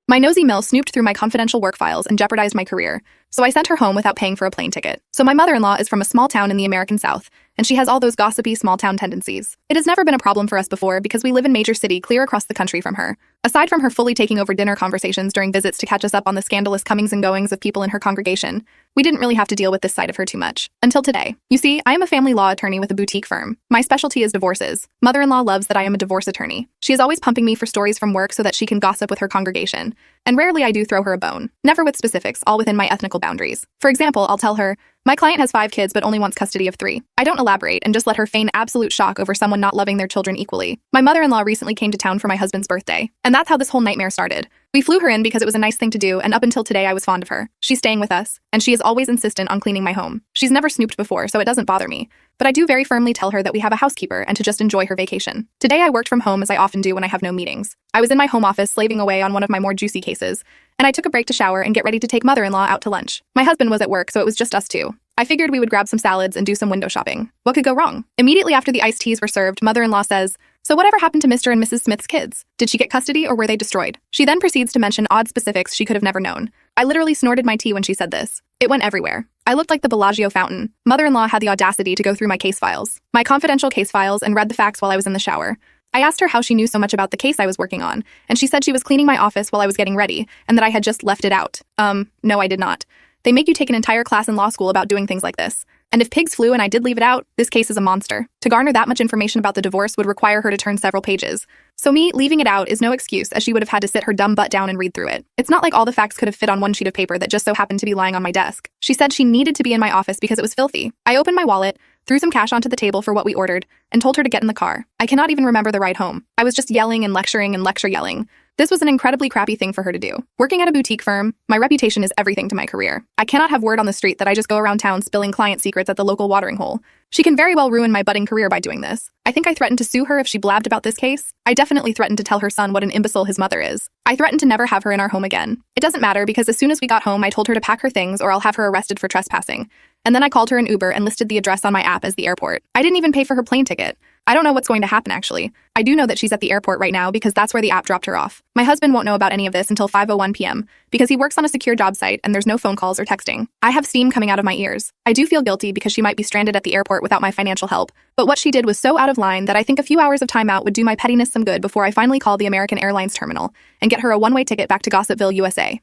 My nosy Mill snooped through my confidential work files and jeopardized my career, so I sent her home without paying for a plane ticket. So my mother-in-law is from a small town in the American South, and she has all those gossipy small-town tendencies. It has never been a problem for us before because we live in major city clear across the country from her. Aside from her fully taking over dinner conversations during visits to catch us up on the scandalous comings and goings of people in her congregation, we didn't really have to deal with this side of her too much. Until today. You see, I am a family law attorney with a boutique firm. My specialty is divorces. Mother-in-law loves that I am a divorce attorney. She is always pumping me for stories from work so that she can gossip with her congregation. And rarely I do throw her a bone. Never with specifics, all within my ethical boundaries. For example, I'll tell her, my client has 5 kids but only wants custody of 3. I don't elaborate and just let her feign absolute shock over someone not loving their children equally. My mother-in-law recently came to town for my husband's birthday, and that's how this whole nightmare started. We flew her in because it was a nice thing to do, and up until today I was fond of her. She's staying with us, and she is always insistent on cleaning my home. She's never snooped before, so it doesn't bother me. But I do very firmly tell her that we have a housekeeper and to just enjoy her vacation. Today I worked from home as I often do when I have no meetings. I was in my home office slaving away on one of my more juicy cases, and I took a break to shower and get ready to take mother-in-law out to lunch. My husband was at work, so it was just us two. I figured we would grab some salads and do some window shopping. What could go wrong? Immediately after the iced teas were served, mother-in-law says, "So whatever happened to Mr. and Mrs. Smith's kids? Did she get custody or were they destroyed?" She then proceeds to mention odd specifics she could have never known. I literally snorted my tea when she said this. It went everywhere. I looked like the Bellagio fountain. Mother-in-law had the audacity to go through my case files, my confidential case files, and read the facts while I was in the shower. I asked her how she knew so much about the case I was working on, and she said she was cleaning my office while I was getting ready, and that I had just left it out. No, I did not. They make you take an entire class in law school about doing things like this. And if pigs flew and I did leave it out, this case is a monster. To garner that much information about the divorce would require her to turn several pages. So me leaving it out is no excuse, as she would have had to sit her dumb butt down and read through it. It's not like all the facts could have fit on one sheet of paper that just so happened to be lying on my desk. She said she needed to be in my office because it was filthy. I opened my wallet, threw some cash onto the table for what we ordered, and told her to get in the car. I cannot even remember the ride home. I was just yelling and lecturing and lecture yelling. This was an incredibly crappy thing for her to do. Working at a boutique firm, my reputation is everything to my career. I cannot have word on the street that I just go around town spilling client secrets at the local watering hole. She can very well ruin my budding career by doing this. I think I threatened to sue her if she blabbed about this case. I definitely threatened to tell her son what an imbecile his mother is. I threatened to never have her in our home again. It doesn't matter because as soon as we got home, I told her to pack her things or I'll have her arrested for trespassing. And then I called her an Uber and listed the address on my app as the airport. I didn't even pay for her plane ticket. I don't know what's going to happen, actually. I do know that she's at the airport right now because that's where the app dropped her off. My husband won't know about any of this until 5:01 p.m. because he works on a secure job site and there's no phone calls or texting. I have steam coming out of my ears. I do feel guilty because she might be stranded at the airport without my financial help, but what she did was so out of line that I think a few hours of time out would do my pettiness some good before I finally call the American Airlines terminal and get her a one-way ticket back to Gossipville, USA.